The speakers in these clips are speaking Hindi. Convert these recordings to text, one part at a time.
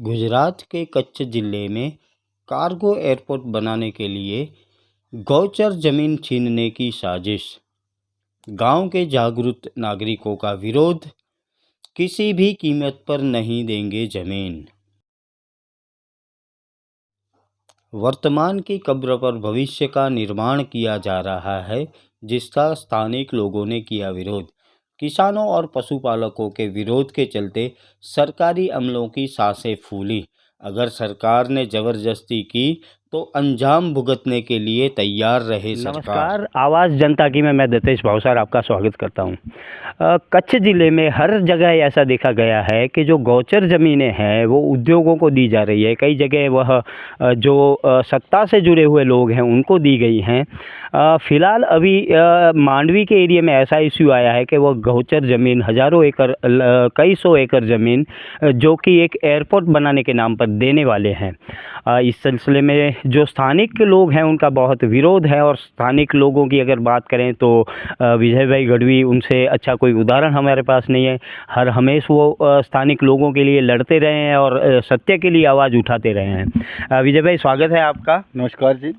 गुजरात के कच्छ जिले में कार्गो एयरपोर्ट बनाने के लिए गौचर जमीन छीनने की साजिश। गांव के जागरूक नागरिकों का विरोध। किसी भी कीमत पर नहीं देंगे जमीन। वर्तमान की कब्र पर भविष्य का निर्माण किया जा रहा है, जिसका स्थानिक लोगों ने किया विरोध। किसानों और पशुपालकों के विरोध के चलते सरकारी अमलों की सांसें फूली। अगर सरकार ने जबरदस्ती की तो अंजाम भुगतने के लिए तैयार रहे सरकार। नमस्कार, आवाज़ जनता की में मैं दतेश भावसार आपका स्वागत करता हूं। कच्छ ज़िले में हर जगह ऐसा देखा गया है कि जो गौचर ज़मीनें हैं वो उद्योगों को दी जा रही है। कई जगह वह जो सत्ता से जुड़े हुए लोग हैं उनको दी गई हैं। फ़िलहाल अभी मांडवी के एरिया में ऐसा इश्यू आया है कि वह गौचर ज़मीन हज़ारों एकड़ कई सौ एकड़ ज़मीन जो कि एक एयरपोर्ट बनाने के नाम पर देने वाले हैं। इस सिलसिले में जो स्थानिक लोग हैं उनका बहुत विरोध है और स्थानिक लोगों की अगर बात करें तो विजय भाई गढ़वी, उनसे अच्छा कोई उदाहरण हमारे पास नहीं है। हर हमेश वो स्थानिक लोगों के लिए लड़ते रहे हैं और सत्य के लिए आवाज़ उठाते रहे हैं। विजय भाई, स्वागत है आपका। नमस्कार जी।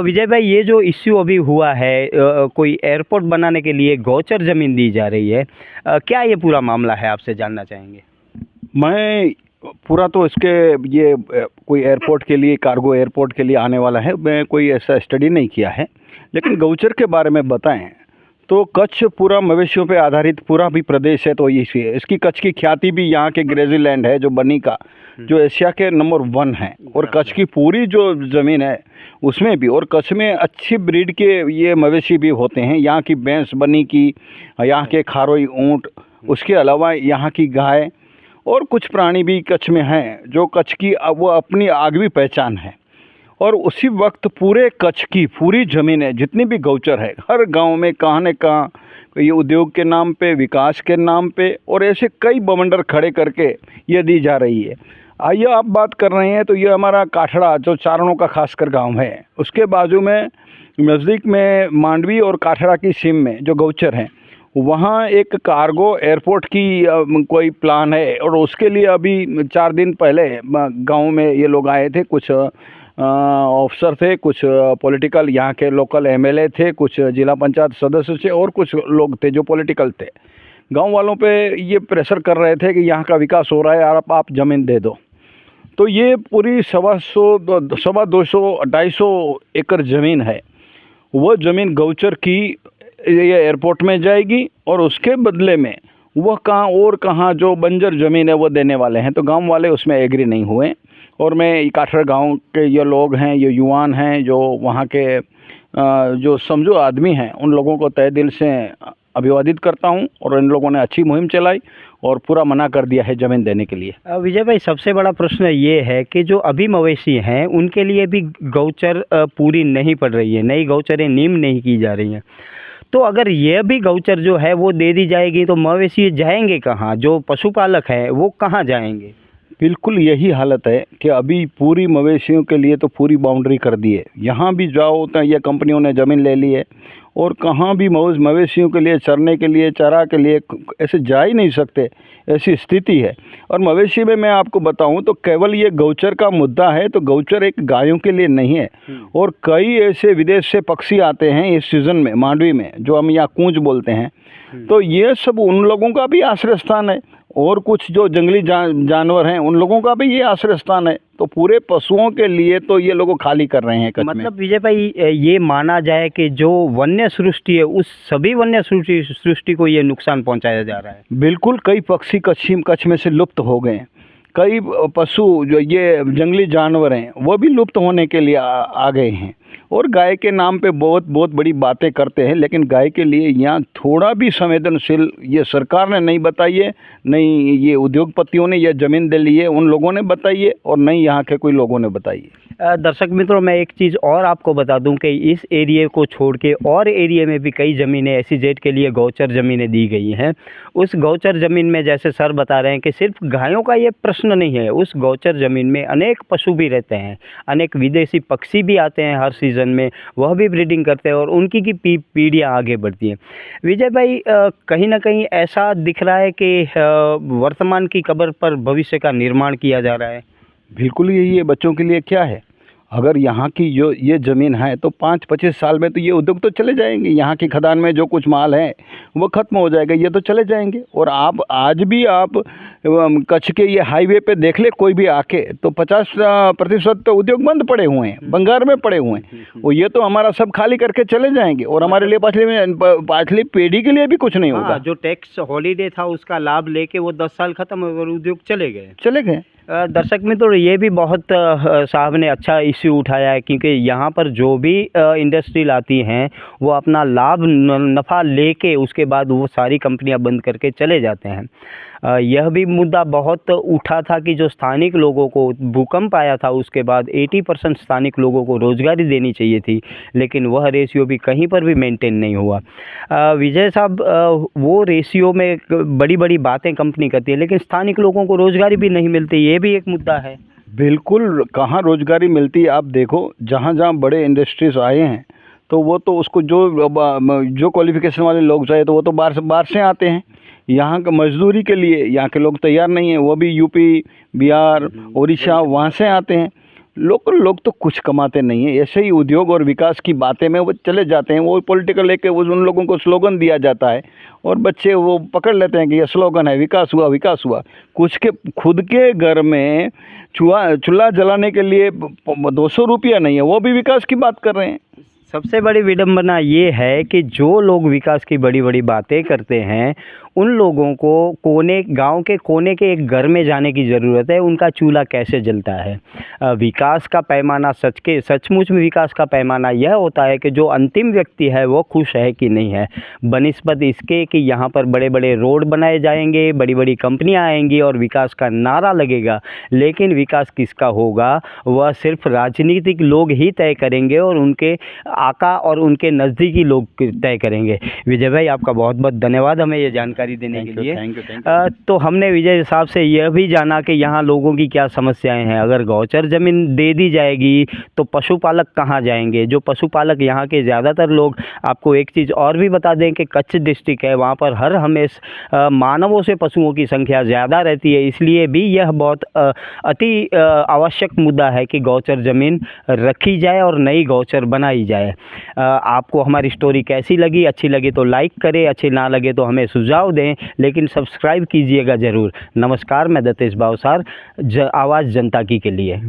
विजय भाई, ये जो इश्यू अभी हुआ है, कोई एयरपोर्ट बनाने के लिए गौचर ज़मीन दी जा रही है, क्या ये पूरा मामला है, आपसे जानना चाहेंगे। मैं पूरा तो इसके ये कोई एयरपोर्ट के लिए, कार्गो एयरपोर्ट के लिए आने वाला है, मैं कोई ऐसा स्टडी नहीं किया है, लेकिन गौचर के बारे में बताएं तो कच्छ पूरा मवेशियों पे आधारित पूरा भी प्रदेश है। तो इसकी कच्छ की ख्याति भी यहाँ के ग्रेजीलैंड है जो बनी का, जो एशिया के नंबर 1 है। और कच्छ की पूरी जो ज़मीन है उसमें भी, और कच्छ में अच्छी ब्रीड के ये मवेशी भी होते हैं। यहाँ की भैंस बनी की, यहाँ के खारोई ऊँट, उसके अलावा यहाँ की गाय और कुछ प्राणी भी कच्छ में हैं जो कच्छ की वो अपनी आगवी पहचान है। और उसी वक्त पूरे कच्छ की पूरी ज़मीनें जितनी भी गौचर है, हर गांव में कहाँ न कहाँ ये उद्योग के नाम पे, विकास के नाम पे और ऐसे कई बवंडर खड़े करके ये दी जा रही है। आइए आप बात कर रहे हैं तो ये हमारा काठड़ा जो चारणों का खासकर गांव है, उसके बाजू में नज़दीक में मांडवी और काठड़ा की सीम में जो गौचर हैं वहाँ एक कार्गो एयरपोर्ट की कोई प्लान है। और उसके लिए अभी 4 दिन पहले गांव में ये लोग आए थे, कुछ ऑफिसर थे, कुछ पॉलिटिकल यहाँ के लोकल एमएलए थे, कुछ जिला पंचायत सदस्य थे और कुछ लोग थे जो पॉलिटिकल थे। गांव वालों पे ये प्रेशर कर रहे थे कि यहाँ का विकास हो रहा है, आप ज़मीन दे दो। तो ये पूरी 250 एकड़ ज़मीन है, वो ज़मीन गौचर की ये एयरपोर्ट में जाएगी और उसके बदले में वह कहाँ जो बंजर ज़मीन है वो देने वाले हैं। तो गांव वाले उसमें एग्री नहीं हुए। और मैं काठड़ गांव के ये लोग हैं, ये युवान हैं, जो वहाँ के जो समझो आदमी हैं, उन लोगों को तहे दिल से अभिवादित करता हूँ। और इन लोगों ने अच्छी मुहिम चलाई और पूरा मना कर दिया है ज़मीन देने के लिए। विजय भाई, सबसे बड़ा प्रश्न ये है कि जो अभी मवेशी हैं उनके लिए भी गौचर पूरी नहीं पड़ रही है, नई गौचरें नीम नहीं की जा रही हैं। तो अगर ये भी गौचर जो है वो दे दी जाएगी तो मवेशी जाएंगे कहाँ? जो पशुपालक हैं वो कहाँ जाएंगे? बिल्कुल यही हालत है कि अभी पूरी मवेशियों के लिए तो पूरी बाउंड्री कर दी है। यहाँ भी जाओ तो ये कंपनियों ने ज़मीन ले ली है और कहाँ भी मवेशियों के लिए, चरने के लिए, चारा के लिए ऐसे जा ही नहीं सकते, ऐसी स्थिति है। और मवेशी में मैं आपको बताऊं तो केवल ये गौचर का मुद्दा है, तो गौचर एक गायों के लिए नहीं है। और कई ऐसे विदेश से पक्षी आते हैं इस सीज़न में मांडवी में, जो हम यहाँ कूंज बोलते हैं। तो ये सब उन लोगों का भी आश्रय स्थान है और कुछ जो जंगली जानवर हैं उन लोगों का भी ये आश्रय स्थान है। तो पूरे पशुओं के लिए तो ये लोग खाली कर रहे हैं कच्छ में। मतलब विजय भाई, ये माना जाए कि जो वन्य सृष्टि है उस सभी वन्य सृष्टि को ये नुकसान पहुंचाया जा रहा है। बिल्कुल, कई पक्षी कच्छ में से लुप्त हो गए। कई पशु जो ये जंगली जानवर हैं वो भी लुप्त होने के लिए आ गए हैं। और गाय के नाम पे बहुत बड़ी बातें करते हैं, लेकिन गाय के लिए यहाँ थोड़ा भी संवेदनशील ये सरकार ने नहीं बताई है, नहीं ये उद्योगपतियों ने यह ज़मीन दे ली है उन लोगों ने बताई है, और नहीं यहाँ के कोई लोगों ने बताई है। दर्शक मित्रों, मैं एक चीज़ और आपको बता दूं कि इस एरिया को छोड़ के और एरिया में भी कई ज़मीनें SEZ के लिए गौचर ज़मीनें दी गई हैं। उस गौचर ज़मीन में जैसे सर बता रहे हैं कि सिर्फ गायों का ये प्रश्न नहीं है, उस गौचर ज़मीन में अनेक पशु भी रहते हैं, अनेक विदेशी पक्षी भी आते हैं हर सीज़न में, वह भी ब्रीडिंग करते हैं और उनकी की पीढ़ियाँ आगे बढ़ती हैं। विजय भाई, कहीं ना कहीं ऐसा दिख रहा है कि वर्तमान की कब्र पर भविष्य का निर्माण किया जा रहा है। बिल्कुल यही है, बच्चों के लिए क्या है, अगर यहाँ की जो ये ज़मीन है तो 5-25 साल में तो ये उद्योग तो चले जाएंगे, यहाँ की खदान में जो कुछ माल है वो ख़त्म हो जाएगा, ये तो चले जाएंगे। और आप आज भी आप कच्छ के ये हाईवे पे देख ले कोई भी आके, तो 50% तो उद्योग बंद पड़े हुए हैं, बंगार में पड़े हुए हैं, और ये तो हमारा सब खाली करके चले जाएंगे, और हमारे लिए पाछली पीढ़ी के लिए भी कुछ नहीं होगा। जो टैक्स हॉलीडे था उसका लाभ लेके वो 10 साल खत्म हो गए और उद्योग चले गए। दर्शक मित्रों, ये भी बहुत साहब ने अच्छा इश्यू उठाया है, क्योंकि यहाँ पर जो भी इंडस्ट्री लाती हैं वो अपना लाभ नफ़ा लेके उसके बाद वो सारी कंपनियाँ बंद करके चले जाते हैं। यह भी मुद्दा बहुत उठा था कि जो स्थानिक लोगों को भूकंप आया था उसके बाद 80% स्थानिक लोगों को रोज़गारी देनी चाहिए थी, लेकिन वह रेशियो भी कहीं पर भी मेंटेन नहीं हुआ। विजय साहब, वो रेशियो में बड़ी बड़ी बातें कंपनी करती है, लेकिन स्थानिक लोगों को रोज़गारी भी नहीं मिलती, ये भी एक मुद्दा है। बिल्कुल, कहाँ रोज़गारी मिलती है। आप देखो, जहाँ जहाँ बड़े इंडस्ट्रीज़ आए हैं तो वो तो उसको जो क्वालिफ़िकेशन वाले लोग चाहिए तो वो तो बाहर से आते हैं। यहाँ का मजदूरी के लिए यहाँ के लोग तैयार नहीं हैं, वो भी यूपी, बिहार, उड़ीसा वहाँ से आते हैं। लोकल लोग तो कुछ कमाते नहीं हैं, ऐसे ही उद्योग और विकास की बातें में वो चले जाते हैं। वो पॉलिटिकल लेके उन लोगों को स्लोगन दिया जाता है और बच्चे वो पकड़ लेते हैं कि ये स्लोगन है, विकास हुआ विकास हुआ। कुछ के खुद के घर में चूल्हा जलाने के लिए 200 रुपया नहीं है, वो भी विकास की बात कर रहे हैं। सबसे बड़ी विडंबना ये है कि जो लोग विकास की बड़ी बड़ी बातें करते हैं उन लोगों को गांव के कोने के एक घर में जाने की ज़रूरत है, उनका चूल्हा कैसे जलता है। विकास का पैमाना सचमुच में विकास का पैमाना यह होता है कि जो अंतिम व्यक्ति है वो खुश है कि नहीं है, बनिस्बत इसके कि यहाँ पर बड़े बड़े रोड बनाए जाएंगे, बड़ी बड़ी कंपनियाँ आएंगी और विकास का नारा लगेगा, लेकिन विकास किसका होगा वह सिर्फ राजनीतिक लोग ही तय करेंगे और उनके आका और उनके नज़दीकी लोग तय करेंगे। विजय भाई, आपका बहुत बहुत धन्यवाद हमें ये जानकारी देने के लिए। Thank you. तो हमने विजय साहब से यह भी जाना कि यहाँ लोगों की क्या समस्याएं हैं। अगर गौचर ज़मीन दे दी जाएगी तो पशुपालक कहाँ जाएंगे? जो पशुपालक यहाँ के ज़्यादातर लोग, आपको एक चीज़ और भी बता दें कि कच्छ डिस्ट्रिक्ट है, वहाँ पर हर हमेशा मानवों से पशुओं की संख्या ज़्यादा रहती है, इसलिए भी यह बहुत अति आवश्यक मुद्दा है कि गौचर ज़मीन रखी जाए और नई गौचर बनाई जाए। आपको हमारी स्टोरी कैसी लगी? अच्छी लगी तो लाइक करें, अच्छी ना लगे तो हमें सुझाव दें, लेकिन सब्सक्राइब कीजिएगा ज़रूर। नमस्कार, मैं दतेश भावसार, आवाज़ जनता की के लिए।